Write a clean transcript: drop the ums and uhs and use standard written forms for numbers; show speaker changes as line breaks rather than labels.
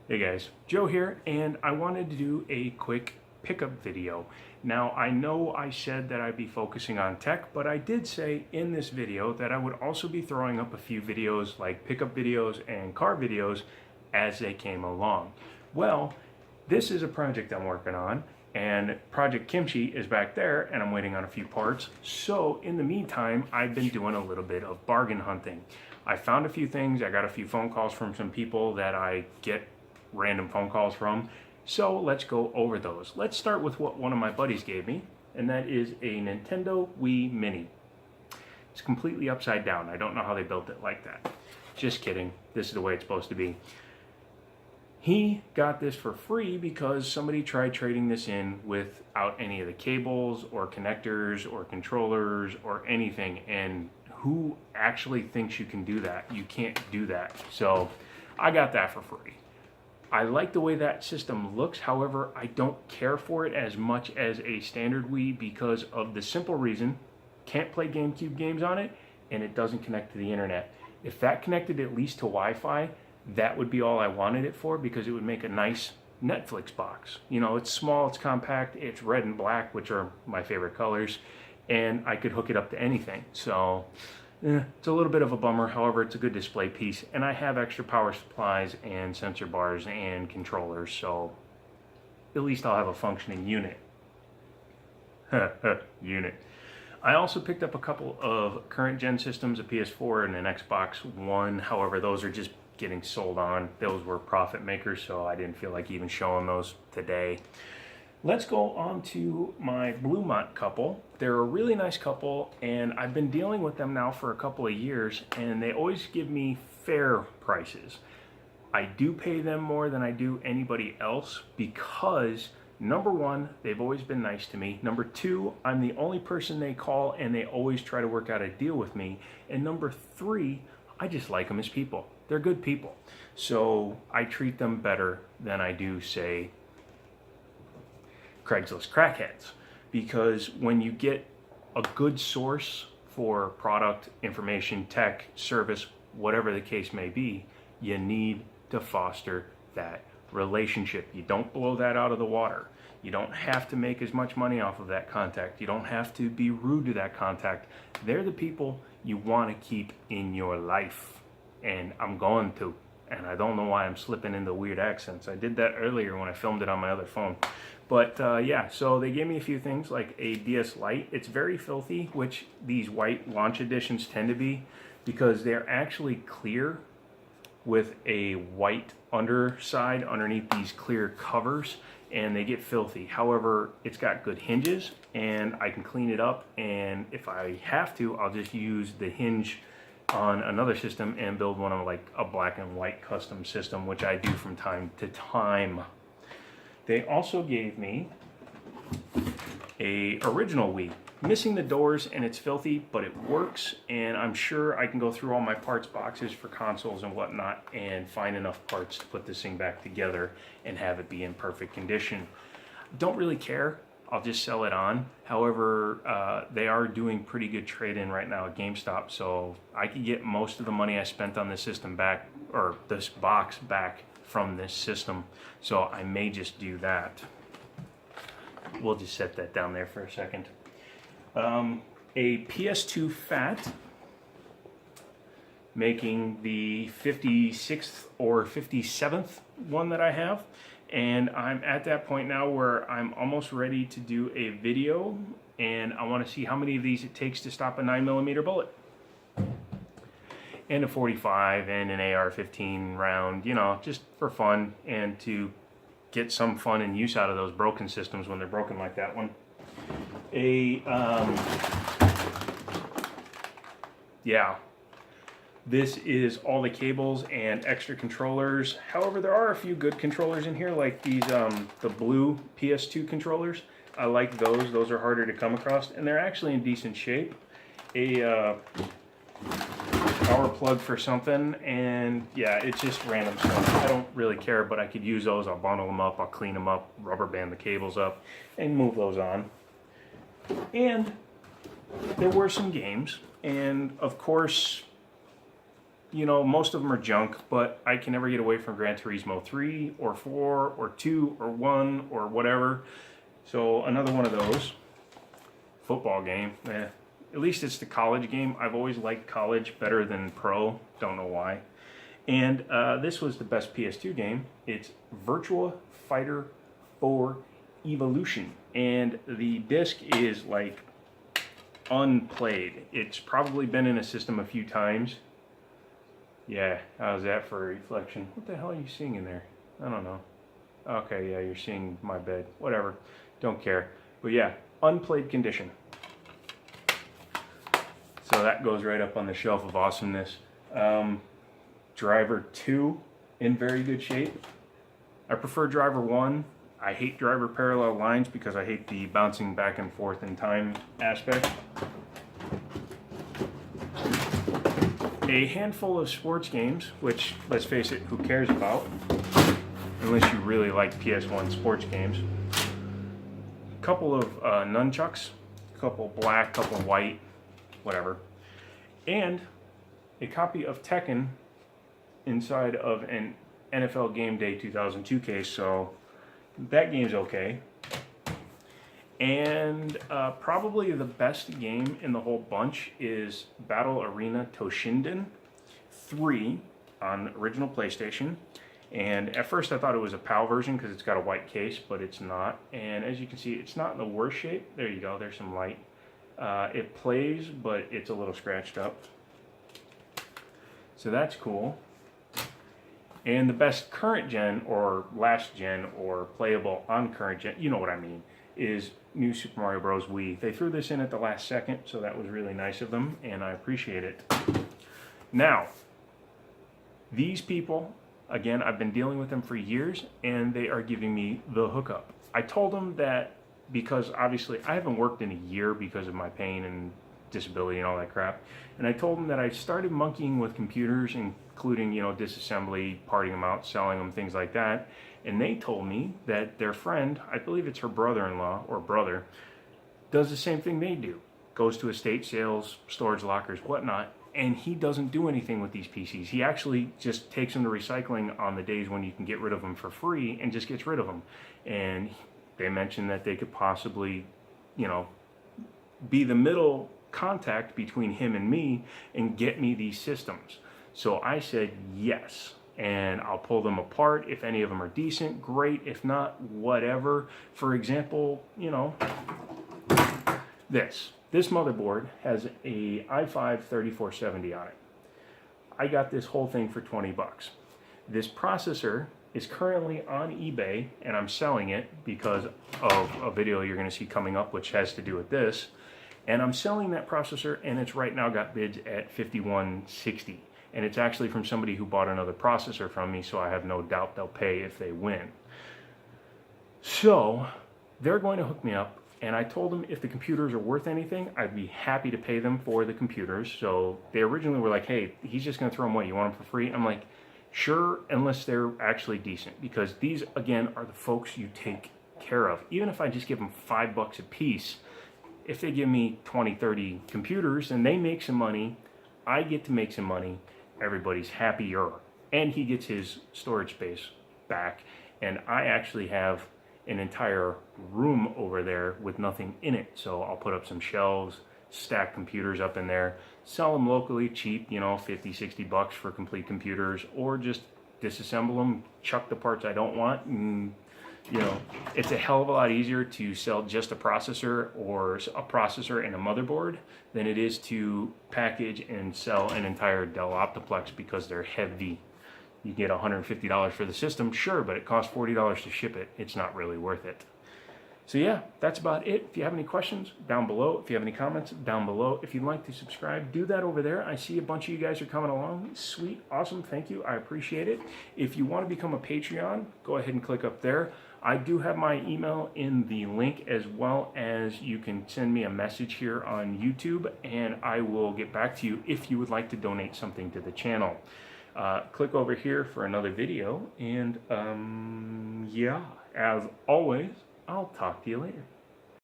Hey guys, Joe here, and I wanted to do a quick pickup video. Now, I know I said that I'd be focusing on tech, but I did say in this video that I would also be throwing up a few videos like pickup videos and car videos as they came along. Well, this is a project I'm working on, and Project Kimchi is back there, and I'm waiting on a few parts. So in the meantime, I've been doing a little bit of bargain hunting. I found a few things. I got a few phone calls from some people that I get random phone calls from. So let's go over those. Let's start with what one of my buddies gave me, and that is a Nintendo Wii Mini. It's completely upside down. I don't know how they built it like that. Just kidding. This is the way it's supposed to be. He got this for free because somebody tried trading this in without any of the cables or connectors or controllers or anything, and who actually thinks you can do that? You can't do that. So I got that for free. I like the way that system looks, however, I don't care for it as much as a standard Wii because of the simple reason, can't play GameCube games on it, and it doesn't connect to the internet. If that connected at least to Wi-Fi, that would be all I wanted it for because it would make a nice Netflix box. You know, it's small, it's compact, it's red and black, which are my favorite colors, and I could hook it up to anything. So it's a little bit of a bummer, however, it's a good display piece, and I have extra power supplies and sensor bars and controllers, so at least I'll have a functioning unit. Unit. I also picked up a couple of current gen systems, a PS4 and an Xbox One, however, those are just getting sold on. Those were profit makers, so I didn't feel like even showing those today. Let's go on to my Bluemont couple. They're a really nice couple, and I've been dealing with them now for a couple of years, and they always give me fair prices. I do pay them more than I do anybody else because, number one, they've always been nice to me. Number two, I'm the only person they call, and they always try to work out a deal with me. And number three, I just like them as people. They're good people. So I treat them better than I do, say, Craigslist crackheads, because when you get a good source for product, information, tech, service, whatever the case may be, you need to foster that relationship. You don't blow that out of the water. You don't have to make as much money off of that contact. You don't have to be rude to that contact. They're the people you want to keep in your life, and I'm going to. And I don't know why I'm slipping into weird accents. I did that earlier when I filmed it on my other phone. But yeah, so they gave me a few things like a DS Lite. It's very filthy, which these white launch editions tend to be, because they're actually clear with a white underside underneath these clear covers, and they get filthy. However, it's got good hinges, and I can clean it up, and if I have to, I'll just use the hinge on another system and build one of like a black and white custom system, which I do from time to time. They also gave me a original Wii, missing the doors, and it's filthy, but it works, and I'm sure I can go through all my parts boxes for consoles and whatnot and find enough parts to put this thing back together and have it be in perfect condition. Don't really care. I'll just sell it on. However, they are doing pretty good trade-in right now at GameStop, so I could get most of the money I spent on this system back, or this box back from this system. So I may just do that. We'll just set that down there for a second. A PS2 Fat, making the 56th or 57th one that I have. And I'm at that point now where I'm almost ready to do a video, and I want to see how many of these it takes to stop a 9mm bullet. And a 45 and an AR-15 round, you know, just for fun and to get some fun and use out of those broken systems when they're broken like that one. Yeah. This is all the cables and extra controllers. However, there are a few good controllers in here, like these, the blue PS2 controllers. I like those. Those are harder to come across, and they're actually in decent shape. A power plug for something, and yeah, it's just random stuff. I don't really care, but I could use those. I'll bundle them up, I'll clean them up, rubber band the cables up, and move those on. And there were some games, and of course, you know, most of them are junk, but I can never get away from Gran Turismo 3 or 4 or 2 or 1 or whatever. So another one of those. Football game. At least it's the college game. I've always liked college better than pro. Don't know why. And this was the best PS2 game. It's Virtua Fighter 4 Evolution. And the disc is like unplayed. It's probably been in a system a few times. Yeah, how's that for a reflection? What the hell are you seeing in there? I don't know. Okay, yeah, you're seeing my bed. Whatever. Don't care. But yeah, unplayed condition. So that goes right up on the shelf of awesomeness. Driver 2 in very good shape. I prefer Driver 1. I hate Driver Parallel Lines because I hate the bouncing back and forth in time aspect. A handful of sports games, which, let's face it, who cares about? Unless you really like PS1 sports games. A couple of nunchucks, a couple black, couple white, whatever. And a copy of Tekken inside of an NFL Game Day 2002 case, so that game's okay. And probably the best game in the whole bunch is Battle Arena Toshinden 3 on original PlayStation. And at first I thought it was a PAL version because it's got a white case, but it's not. And as you can see, it's not in the worst shape. There you go, there's some light. It plays, but it's a little scratched up. So that's cool. And the best current gen or last gen or playable on current gen, you know what I mean, is New Super Mario Bros. Wii. They threw this in at the last second, so that was really nice of them, and I appreciate it. Now, these people, again, I've been dealing with them for years, and they are giving me the hookup. I told them that because obviously I haven't worked in a year because of my pain and disability and all that crap, and I told them that I started monkeying with computers, including, you know, disassembly, parting them out, selling them, things like that. And they told me that their friend, I believe it's her brother-in-law or brother, does the same thing they do. Goes to estate sales, storage lockers, whatnot, and he doesn't do anything with these PCs. He actually just takes them to recycling on the days when you can get rid of them for free and just gets rid of them. And they mentioned that they could possibly, you know, be the middle contact between him and me and get me these systems. So I said yes. And I'll pull them apart. If any of them are decent, great. If not, whatever. For example, you know, this motherboard has a i5-3470 on it. I got this whole thing for 20 bucks. This processor is currently on eBay, and I'm selling it because of a video you're going to see coming up, which has to do with this. And I'm selling that processor, and it's right now got bids at $51.60. And it's actually from somebody who bought another processor from me, so I have no doubt they'll pay if they win. So they're going to hook me up, and I told them if the computers are worth anything, I'd be happy to pay them for the computers. So they originally were like, hey, he's just going to throw them away. You want them for free? I'm like, sure, unless they're actually decent. Because these, again, are the folks you take care of. Even if I just give them $5 a piece, if they give me 20, 30 computers and they make some money, I get to make some money. Everybody's happier, and he gets his storage space back, and I actually have an entire room over there with nothing in it. So I'll put up some shelves, stack computers up in there, sell them locally cheap, you know, 50, 60 bucks for complete computers, or just disassemble them, chuck the parts I don't want, and you know, it's a hell of a lot easier to sell just a processor or a processor and a motherboard than it is to package and sell an entire Dell Optiplex because they're heavy. You get $150 for the system, sure, but it costs $40 to ship it. It's not really worth it. So yeah, that's about it. If you have any questions, down below. If you have any comments, down below. If you'd like to subscribe, do that over there. I see a bunch of you guys are coming along. Sweet, awesome, thank you. I appreciate it. If you want to become a Patreon, go ahead and click up there. I do have my email in the link, as well as you can send me a message here on YouTube, and I will get back to you if you would like to donate something to the channel. Click over here for another video, and yeah, as always, I'll talk to you later.